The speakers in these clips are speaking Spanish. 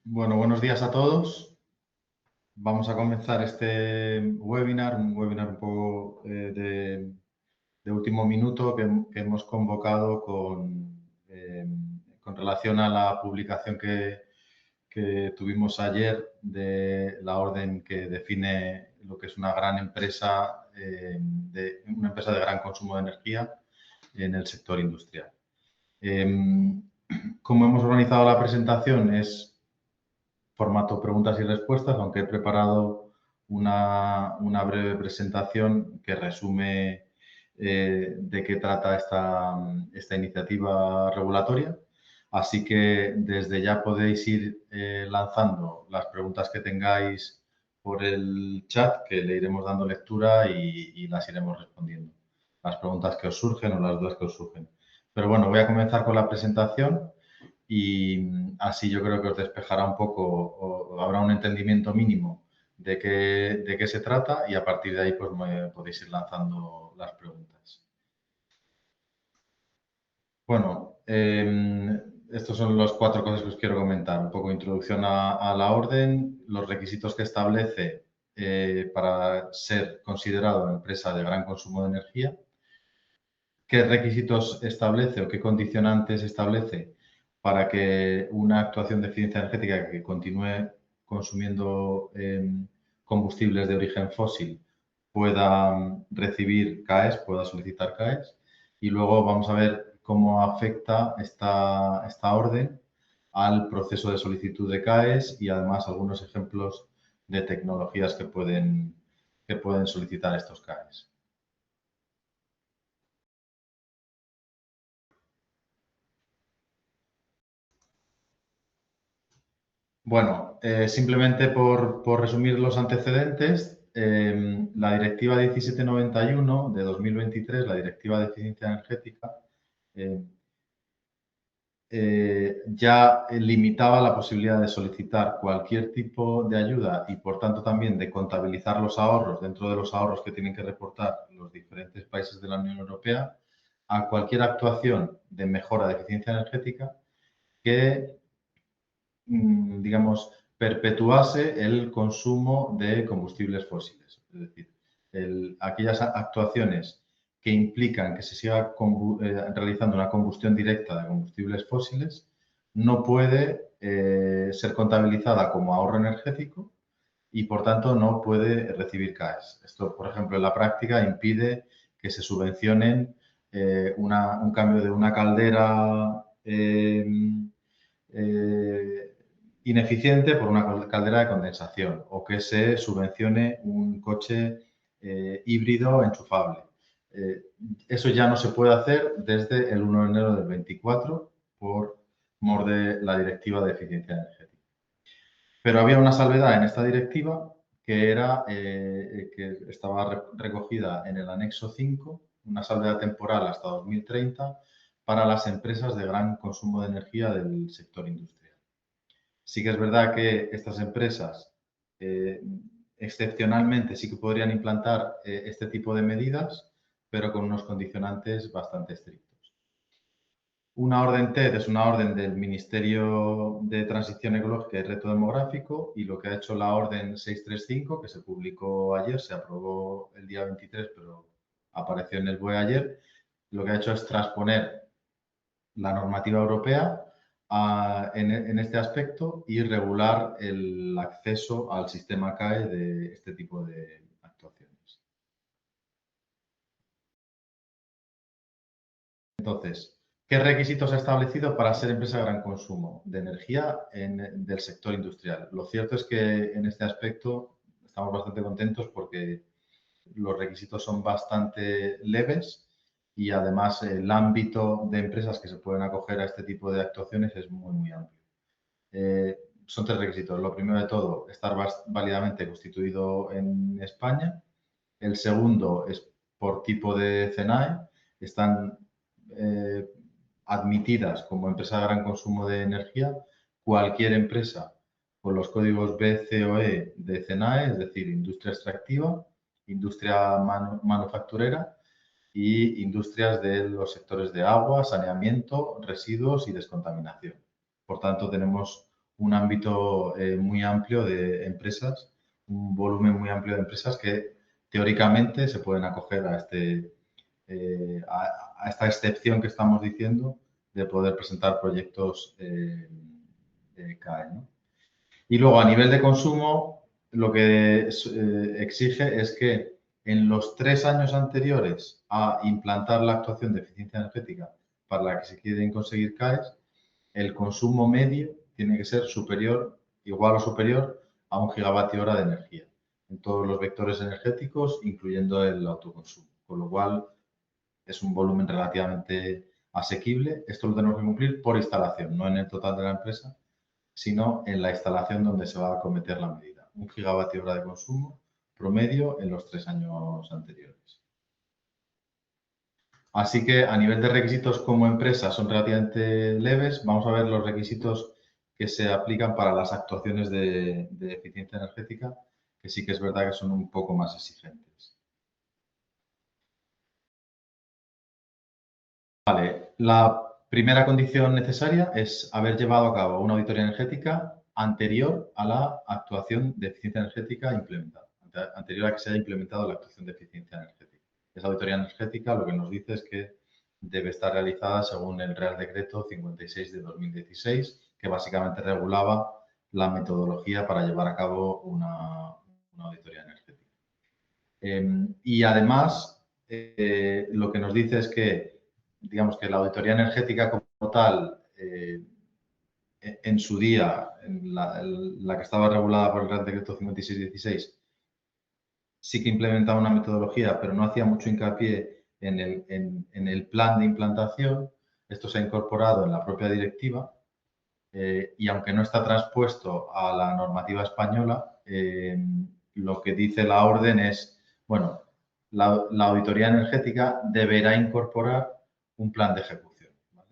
Bueno, buenos días a todos. Vamos a comenzar este webinar, un webinar un poco de último minuto que hemos convocado con relación a la publicación que tuvimos ayer de la orden que define lo que es una gran empresa, una empresa de gran consumo de energía en el sector industrial. Como hemos organizado la presentación es formato preguntas y respuestas, aunque he preparado una breve presentación que resume de qué trata esta iniciativa regulatoria. Así que desde ya podéis ir lanzando las preguntas que tengáis por el chat, que le iremos dando lectura y las iremos respondiendo. Las preguntas que os surgen o las dudas que os surgen. Pero bueno, voy a comenzar con la presentación y así yo creo que os despejará un poco o habrá un entendimiento mínimo de qué se trata y a partir de ahí pues me podéis ir lanzando las preguntas. Bueno, estos son las 4 cosas que os quiero comentar. Un poco introducción a la orden, los requisitos que establece para ser considerado una empresa de gran consumo de energía, qué requisitos establece o qué condicionantes establece para que una actuación de eficiencia energética que continúe consumiendo combustibles de origen fósil pueda recibir CAEs, pueda solicitar CAEs. Y luego vamos a ver cómo afecta esta orden al proceso de solicitud de CAEs y además algunos ejemplos de tecnologías que pueden solicitar estos CAEs. Bueno, simplemente por resumir los antecedentes, la Directiva 1791 de 2023, la Directiva de Eficiencia Energética, eh, ya limitaba la posibilidad de solicitar cualquier tipo de ayuda y, por tanto, también de contabilizar los ahorros dentro de los ahorros que tienen que reportar los diferentes países de la Unión Europea a cualquier actuación de mejora de eficiencia energética que digamos, perpetuase el consumo de combustibles fósiles. Es decir, aquellas actuaciones que implican que se siga realizando una combustión directa de combustibles fósiles no puede ser contabilizada como ahorro energético y, por tanto, no puede recibir CAEs. Esto, por ejemplo, en la práctica impide que se subvencionen un cambio de una caldera eh, ineficiente por una caldera de condensación o que se subvencione un coche híbrido enchufable. Eso ya no se puede hacer desde el 1 de enero del 24 por mor de la Directiva de Eficiencia Energética. Pero había una salvedad en esta directiva que era que estaba recogida en el anexo 5, una salvedad temporal hasta 2030 para las empresas de gran consumo de energía del sector industrial. Sí que es verdad que estas empresas excepcionalmente sí que podrían implantar este tipo de medidas, pero con unos condicionantes bastante estrictos. Una orden TED es una orden del Ministerio de Transición Ecológica y Reto Demográfico y lo que ha hecho la orden 635, que se publicó ayer, se aprobó el día 23, pero apareció en el BOE ayer, lo que ha hecho es transponer la normativa europea en este aspecto y regular el acceso al sistema CAE de este tipo de actuaciones. Entonces, ¿qué requisitos ha establecido para ser empresa de gran consumo de energía del sector industrial? Lo cierto es que en este aspecto estamos bastante contentos porque los requisitos son bastante leves y además el ámbito de empresas que se pueden acoger a este tipo de actuaciones es muy, muy amplio. Son 3 requisitos. Lo primero de todo, estar válidamente constituido en España. El segundo es por tipo de CENAE. Están eh, admitidas como empresa de gran consumo de energía cualquier empresa con los códigos BCOE de CENAE, es decir, industria extractiva, industria manufacturera y industrias de los sectores de agua, saneamiento, residuos y descontaminación. Por tanto, tenemos un ámbito muy amplio de empresas, un volumen muy amplio de empresas que teóricamente se pueden acoger a esta excepción que estamos diciendo de poder presentar proyectos CAE, ¿no? Y luego, a nivel de consumo, lo que exige es que en los 3 años anteriores a implantar la actuación de eficiencia energética para la que se quieren conseguir CAEs, el consumo medio tiene que ser superior, igual o superior a 1 gigavatio hora de energía en todos los vectores energéticos, incluyendo el autoconsumo. Con lo cual, es un volumen relativamente asequible. Esto lo tenemos que cumplir por instalación, no en el total de la empresa, sino en la instalación donde se va a acometer la medida. 1 gigavatio hora de consumo promedio en los 3 años anteriores. Así que a nivel de requisitos como empresa son relativamente leves. Vamos a ver los requisitos que se aplican para las actuaciones de eficiencia energética, que sí que es verdad que son un poco más exigentes. Vale, la primera condición necesaria es haber llevado a cabo una auditoría energética anterior a la actuación de eficiencia energética implementada, anterior a que se haya implementado la actuación de eficiencia energética. Esa auditoría energética lo que nos dice es que debe estar realizada según el Real Decreto 56 de 2016, que básicamente regulaba la metodología para llevar a cabo una auditoría energética. Y además, lo que nos dice es que, digamos que la auditoría energética como tal, en su día, en la que estaba regulada por el Real Decreto 56-16, sí que implementaba una metodología, pero no hacía mucho hincapié en el plan de implantación. Esto se ha incorporado en la propia directiva y aunque no está transpuesto a la normativa española, lo que dice la orden es, bueno, la auditoría energética deberá incorporar un plan de ejecución, ¿vale?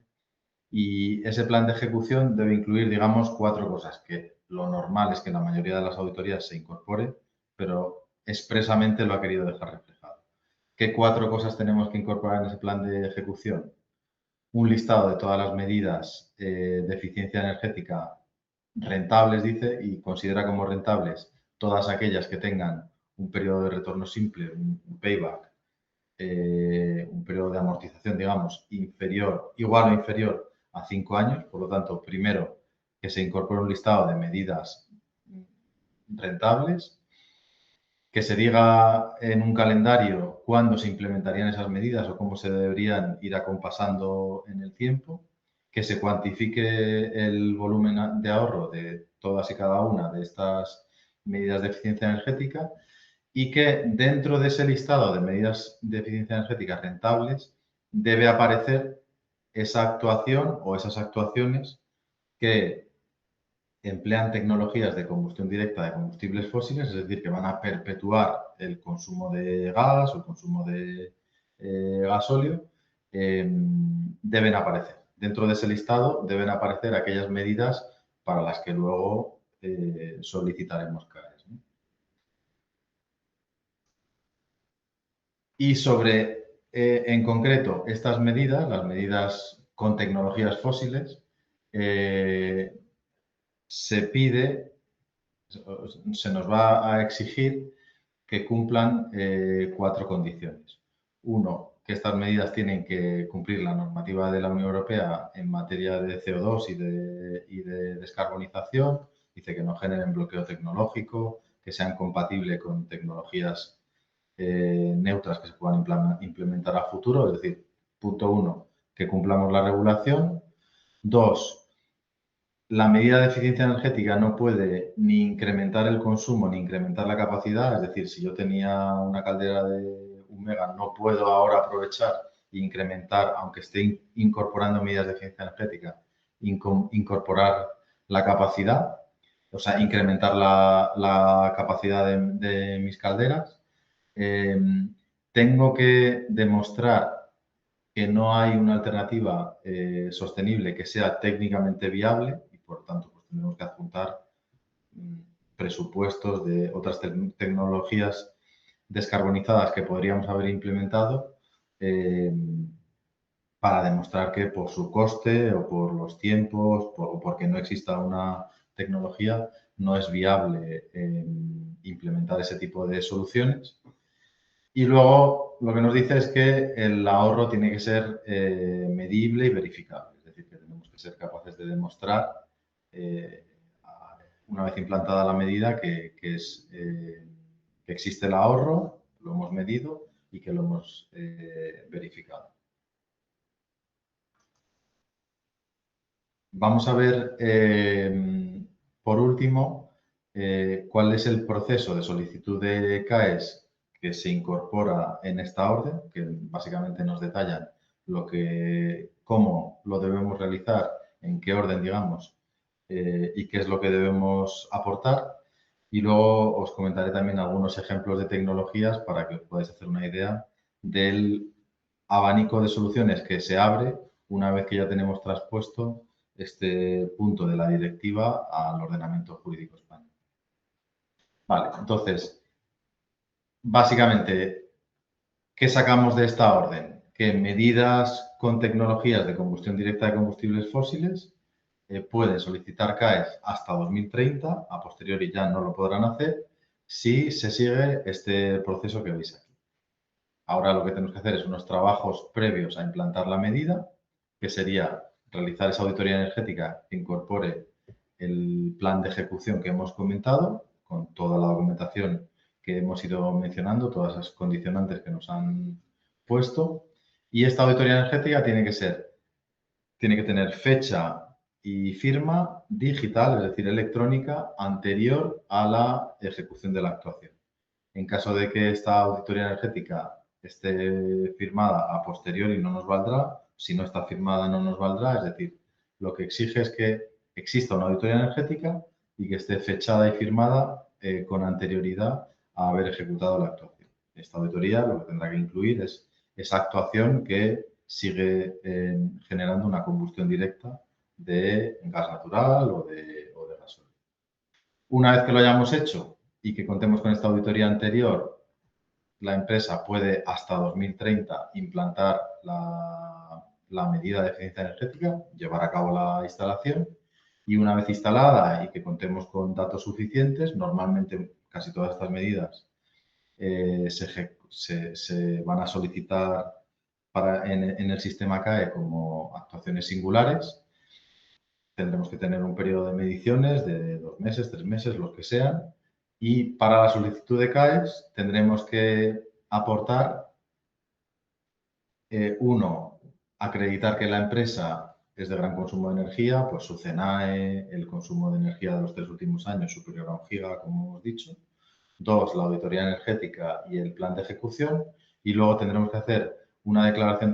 Y ese plan de ejecución debe incluir, digamos, 4 cosas, que lo normal es que en la mayoría de las auditorías se incorpore, pero expresamente lo ha querido dejar reflejado. ¿Qué 4 cosas tenemos que incorporar en ese plan de ejecución? Un listado de todas las medidas de eficiencia energética rentables, dice, y considera como rentables todas aquellas que tengan un periodo de retorno simple, un payback, un periodo de amortización, digamos, igual o inferior a 5 años. Por lo tanto, primero, que se incorpore un listado de medidas rentables, que se diga en un calendario cuándo se implementarían esas medidas o cómo se deberían ir acompasando en el tiempo, que se cuantifique el volumen de ahorro de todas y cada una de estas medidas de eficiencia energética y que dentro de ese listado de medidas de eficiencia energética rentables debe aparecer esa actuación o esas actuaciones que emplean tecnologías de combustión directa de combustibles fósiles, es decir, que van a perpetuar el consumo de gas o el consumo de gasóleo, deben aparecer. Dentro de ese listado deben aparecer aquellas medidas para las que luego solicitaremos CAEs, ¿no? Y sobre, en concreto, estas medidas, las medidas con tecnologías fósiles, se pide, se nos va a exigir que cumplan 4 condiciones. Uno, que estas medidas tienen que cumplir la normativa de la Unión Europea en materia de CO2 y de descarbonización. Dice que no generen bloqueo tecnológico, que sean compatibles con tecnologías neutras que se puedan implementar a futuro. Es decir, punto 1, que cumplamos la regulación. 2, la medida de eficiencia energética no puede ni incrementar el consumo ni incrementar la capacidad. Es decir, si yo tenía una caldera de 1 mega, no puedo ahora aprovechar e incrementar, aunque esté incorporando medidas de eficiencia energética, incorporar la capacidad, o sea, incrementar la capacidad de mis calderas. Tengo que demostrar que no hay una alternativa sostenible que sea técnicamente viable y, por tanto, pues tenemos que adjuntar presupuestos de otras tecnologías descarbonizadas que podríamos haber implementado para demostrar que por su coste o por los tiempos o porque no exista una tecnología no es viable implementar ese tipo de soluciones. Y luego lo que nos dice es que el ahorro tiene que ser medible y verificable, es decir, que tenemos que ser capaces de demostrar, una vez implantada la medida, que existe el ahorro, lo hemos medido y que lo hemos verificado. Vamos a ver, por último, cuál es el proceso de solicitud de CAES que se incorpora en esta orden, que básicamente nos detallan cómo lo debemos realizar, en qué orden, digamos, y qué es lo que debemos aportar. Y luego os comentaré también algunos ejemplos de tecnologías para que os podáis hacer una idea del abanico de soluciones que se abre una vez que ya tenemos traspuesto este punto de la directiva al ordenamiento jurídico español. Vale, entonces, básicamente, ¿qué sacamos de esta orden? Que medidas con tecnologías de combustión directa de combustibles fósiles pueden solicitar CAEs hasta 2030, a posteriori ya no lo podrán hacer, si se sigue este proceso que veis aquí. Ahora lo que tenemos que hacer es unos trabajos previos a implantar la medida, que sería realizar esa auditoría energética que incorpore el plan de ejecución que hemos comentado, con toda la documentación que hemos ido mencionando, todas las condicionantes que nos han puesto. Y esta auditoría energética tiene que tener fecha y firma digital, es decir, electrónica, anterior a la ejecución de la actuación. En caso de que esta auditoría energética esté firmada a posteriori, no nos valdrá. Si no está firmada, no nos valdrá. Es decir, lo que exige es que exista una auditoría energética y que esté fechada y firmada con anterioridad a haber ejecutado la actuación. Esta auditoría lo que tendrá que incluir es esa actuación que sigue generando una combustión directa de gas natural o de gasolina. Una vez que lo hayamos hecho y que contemos con esta auditoría anterior, la empresa puede hasta 2030 implantar la medida de eficiencia energética, llevar a cabo la instalación y una vez instalada y que contemos con datos suficientes, normalmente casi todas estas medidas se van a solicitar en el sistema CAE como actuaciones singulares. Tendremos que tener un periodo de mediciones de 2 meses, 3 meses, los que sean. Y para la solicitud de CAES tendremos que aportar, uno, acreditar que la empresa es de gran consumo de energía, pues su CENAE, el consumo de energía de los 3 últimos años superior a 1 giga, como hemos dicho. 2, la auditoría energética y el plan de ejecución. Y luego tendremos que hacer una declaración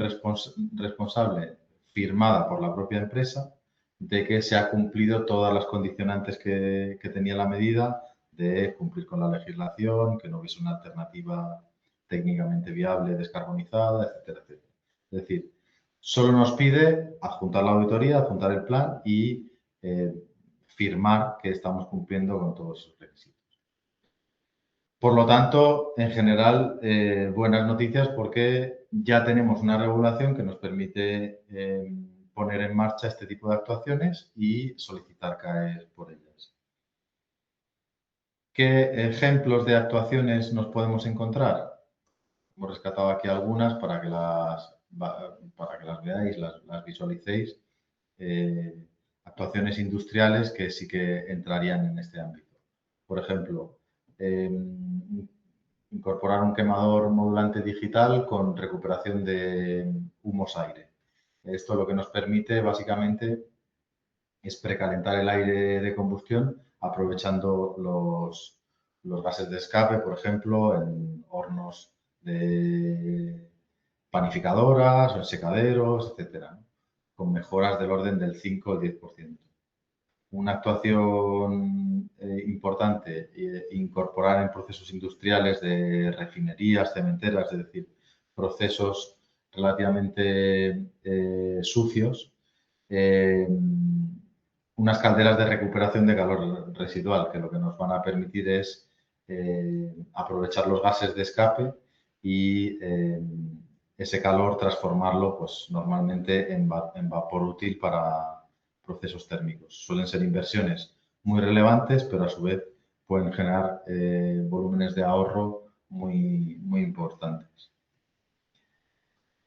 responsable firmada por la propia empresa de que se ha cumplido todas las condicionantes que tenía la medida, de cumplir con la legislación, que no hubiese una alternativa técnicamente viable, descarbonizada, etcétera, etcétera. Es decir, solo nos pide adjuntar la auditoría, adjuntar el plan y firmar que estamos cumpliendo con todos esos requisitos. Por lo tanto, en general, buenas noticias porque ya tenemos una regulación que nos permite poner en marcha este tipo de actuaciones y solicitar CAEs por ellas. ¿Qué ejemplos de actuaciones nos podemos encontrar? Hemos rescatado aquí algunas para que las veáis, las visualicéis. Actuaciones industriales que sí que entrarían en este ámbito. Por ejemplo, incorporar un quemador modulante digital con recuperación de humos aire. Esto lo que nos permite básicamente es precalentar el aire de combustión aprovechando los gases de escape, por ejemplo, en hornos de panificadoras o en secaderos, etcétera, con mejoras del orden del 5 o 10%. Una actuación importante, incorporar en procesos industriales de refinerías, cementeras, es decir, procesos relativamente sucios, unas calderas de recuperación de calor residual, que lo que nos van a permitir es aprovechar los gases de escape y ese calor transformarlo, pues normalmente en vapor útil para procesos térmicos. Suelen ser inversiones muy relevantes, pero a su vez pueden generar volúmenes de ahorro muy importantes.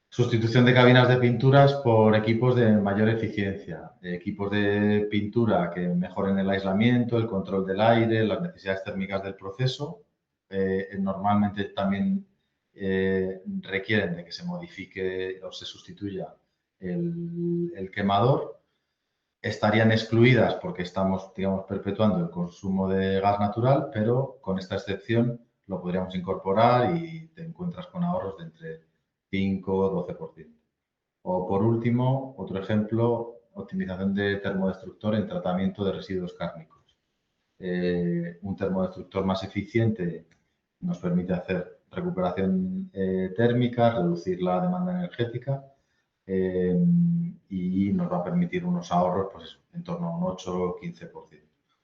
Sustitución de cabinas de pinturas por equipos de mayor eficiencia. Equipos de pintura que mejoren el aislamiento, el control del aire, las necesidades térmicas del proceso. Normalmente también requieren de que se modifique o se sustituya el quemador. Estarían excluidas porque estamos, digamos, perpetuando el consumo de gas natural, pero con esta excepción lo podríamos incorporar y te encuentras con ahorros de entre 5 o 12%. O por último, otro ejemplo, optimización de termodestructor en tratamiento de residuos cárnicos. Un termodestructor más eficiente nos permite hacer recuperación térmica, reducir la demanda energética y nos va a permitir unos ahorros pues eso, en torno a un 8 o 15%.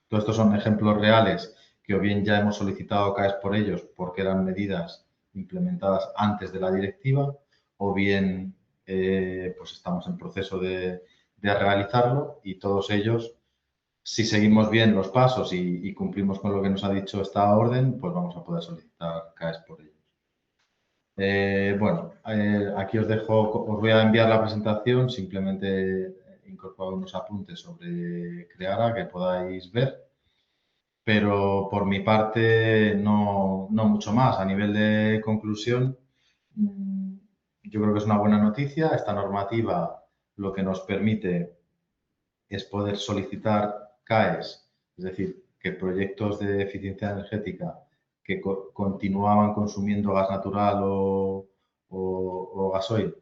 Todos estos son ejemplos reales que o bien ya hemos solicitado CAEs por ellos porque eran medidas implementadas antes de la directiva o bien pues estamos en proceso de realizarlo y todos ellos, si seguimos bien los pasos y cumplimos con lo que nos ha dicho esta orden, pues vamos a poder solicitar CAEs por ellos. Bueno, aquí os dejo, os voy a enviar la presentación, simplemente incorporo unos apuntes sobre Creara que podáis ver, pero por mi parte no mucho más. A nivel de conclusión, yo creo que es una buena noticia. Esta normativa lo que nos permite es poder solicitar CAEs, es decir, que proyectos de eficiencia energética que continuaban consumiendo gas natural o gasoil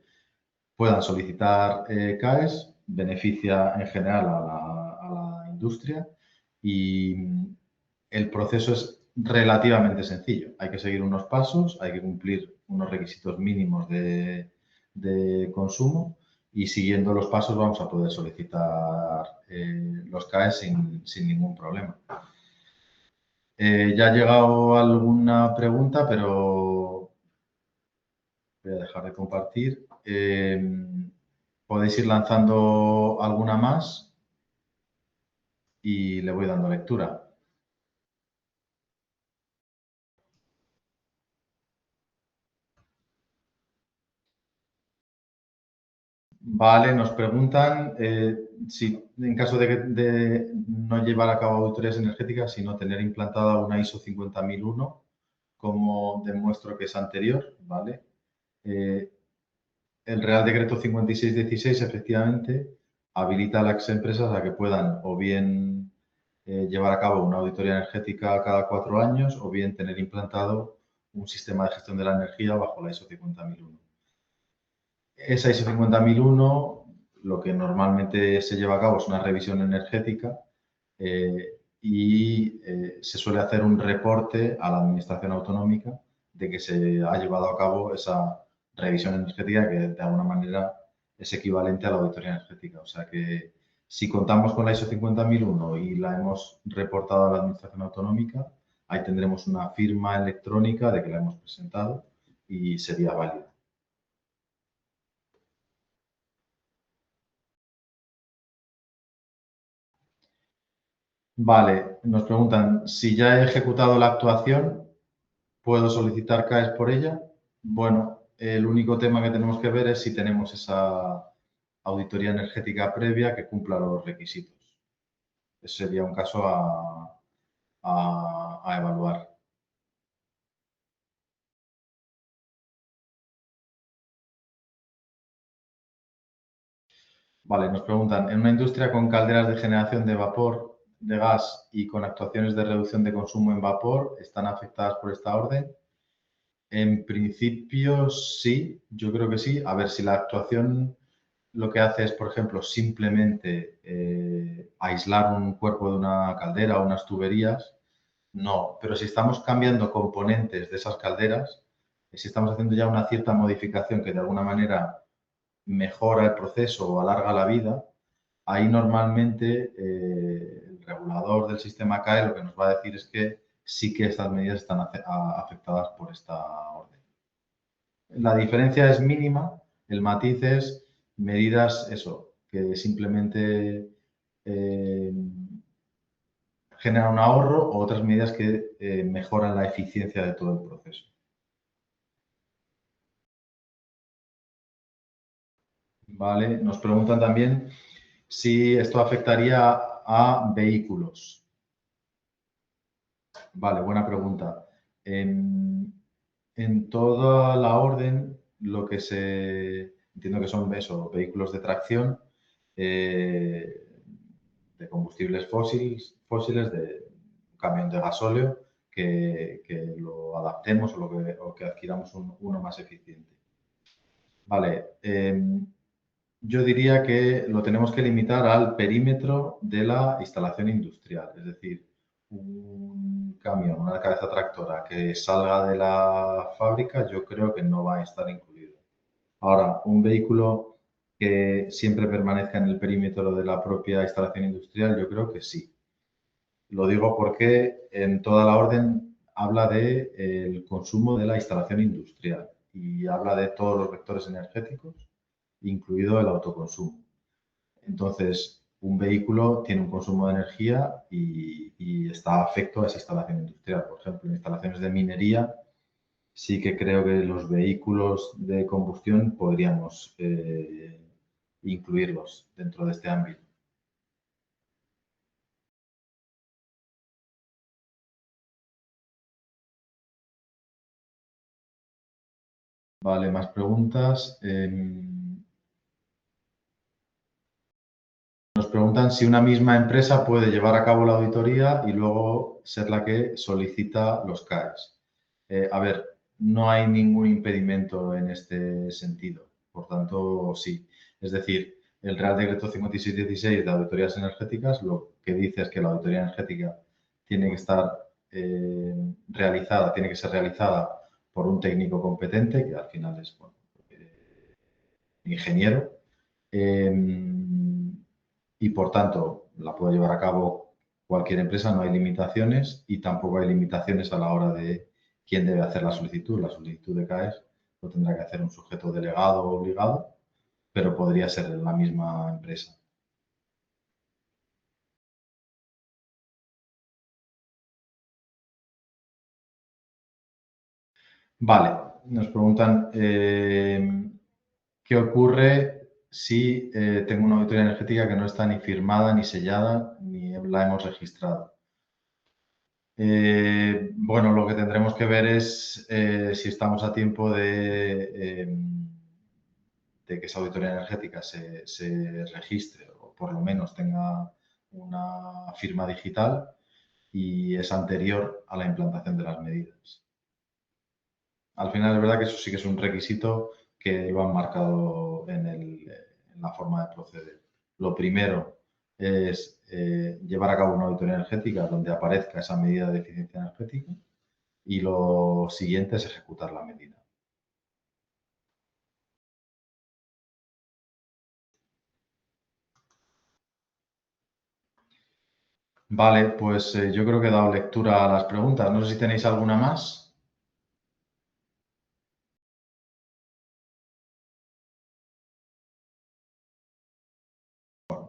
puedan solicitar CAEs, beneficia en general a la industria y el proceso es relativamente sencillo. Hay que seguir unos pasos, hay que cumplir unos requisitos mínimos de consumo y siguiendo los pasos vamos a poder solicitar los CAEs sin ningún problema. Ya ha llegado alguna pregunta, pero voy a dejar de compartir. Podéis ir lanzando alguna más y le voy dando lectura. Vale, nos preguntan si en caso de no llevar a cabo auditorías energéticas, sino tener implantada una ISO 50001, como demuestro que es anterior, ¿vale? El Real Decreto 5616 efectivamente habilita a las empresas a que puedan o bien llevar a cabo una auditoría energética cada 4 años o bien tener implantado un sistema de gestión de la energía bajo la ISO 50001. Esa ISO 50001 lo que normalmente se lleva a cabo es una revisión energética y se suele hacer un reporte a la Administración Autonómica de que se ha llevado a cabo esa revisión energética que de alguna manera es equivalente a la auditoría energética. O sea que si contamos con la ISO 50001 y la hemos reportado a la Administración Autonómica, ahí tendremos una firma electrónica de que la hemos presentado y sería válida. Vale, nos preguntan si ya he ejecutado la actuación, ¿puedo solicitar CAEs por ella? Bueno, el único tema que tenemos que ver es si tenemos esa auditoría energética previa que cumpla los requisitos. Ese sería un caso a evaluar. Vale, nos preguntan, en una industria con calderas de generación de vapor, de gas y con actuaciones de reducción de consumo en vapor, ¿están afectadas por esta orden? En principio sí, yo creo que sí. A ver, si la actuación lo que hace es, por ejemplo, simplemente aislar un cuerpo de una caldera o unas tuberías, no. Pero si estamos cambiando componentes de esas calderas, si estamos haciendo ya una cierta modificación que de alguna manera mejora el proceso o alarga la vida, ahí normalmente el regulador del sistema CAE lo que nos va a decir es que sí que estas medidas están afectadas por esta orden. La diferencia es mínima, el matiz es medidas, eso, que simplemente generan un ahorro o otras medidas que mejoran la eficiencia de todo el proceso. Vale, nos preguntan también si esto afectaría a vehículos. Vale, buena pregunta. En toda la orden, lo que se entiendo que son eso, vehículos de tracción, eh, de combustibles fósiles, de un camión de gasóleo, que lo adaptemos o que adquiramos uno más eficiente. Vale, yo diría que lo tenemos que limitar al perímetro de la instalación industrial, es decir, un camión, una cabeza tractora que salga de la fábrica, yo creo que no va a estar incluido. Ahora, un vehículo que siempre permanezca en el perímetro de la propia instalación industrial, yo creo que sí. Lo digo porque en toda la orden habla del consumo de la instalación industrial y habla de todos los vectores energéticos, incluido el autoconsumo. Entonces, un vehículo tiene un consumo de energía y está afecto a esa instalación industrial. Por ejemplo, en instalaciones de minería, sí que creo que los vehículos de combustión podríamos incluirlos dentro de este ámbito. Vale, más preguntas. Nos preguntan si una misma empresa puede llevar a cabo la auditoría y luego ser la que solicita los CAEs. A ver, no hay ningún impedimento en este sentido. Por tanto, sí. Es decir, el Real Decreto 5616 de auditorías energéticas lo que dice es que la auditoría energética tiene que estar realizada, tiene que ser realizada por un técnico competente, que al final es bueno, ingeniero. Y por tanto la puede llevar a cabo cualquier empresa, no hay limitaciones y tampoco hay limitaciones a la hora de quién debe hacer la solicitud. La solicitud de CAES lo tendrá que hacer un sujeto delegado o obligado, pero podría ser la misma empresa. Vale, nos preguntan qué ocurre si tengo una auditoría energética que no está ni firmada, ni sellada, ni la hemos registrado. Bueno, lo que tendremos que ver es si estamos a tiempo de que esa auditoría energética se registre o por lo menos tenga una firma digital y es anterior a la implantación de las medidas. Al final es verdad que eso sí que es un requisito que lo han marcado en la forma de proceder. Lo primero es llevar a cabo una auditoría energética donde aparezca esa medida de eficiencia energética y lo siguiente es ejecutar la medida. Vale, pues yo creo que he dado lectura a las preguntas. No sé si tenéis alguna más.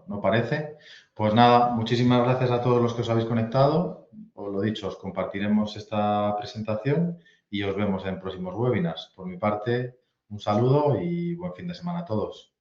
¿No parece? Pues nada, muchísimas gracias a todos los que os habéis conectado. Os lo dicho, os compartiremos esta presentación y os vemos en próximos webinars. Por mi parte, un saludo y buen fin de semana a todos.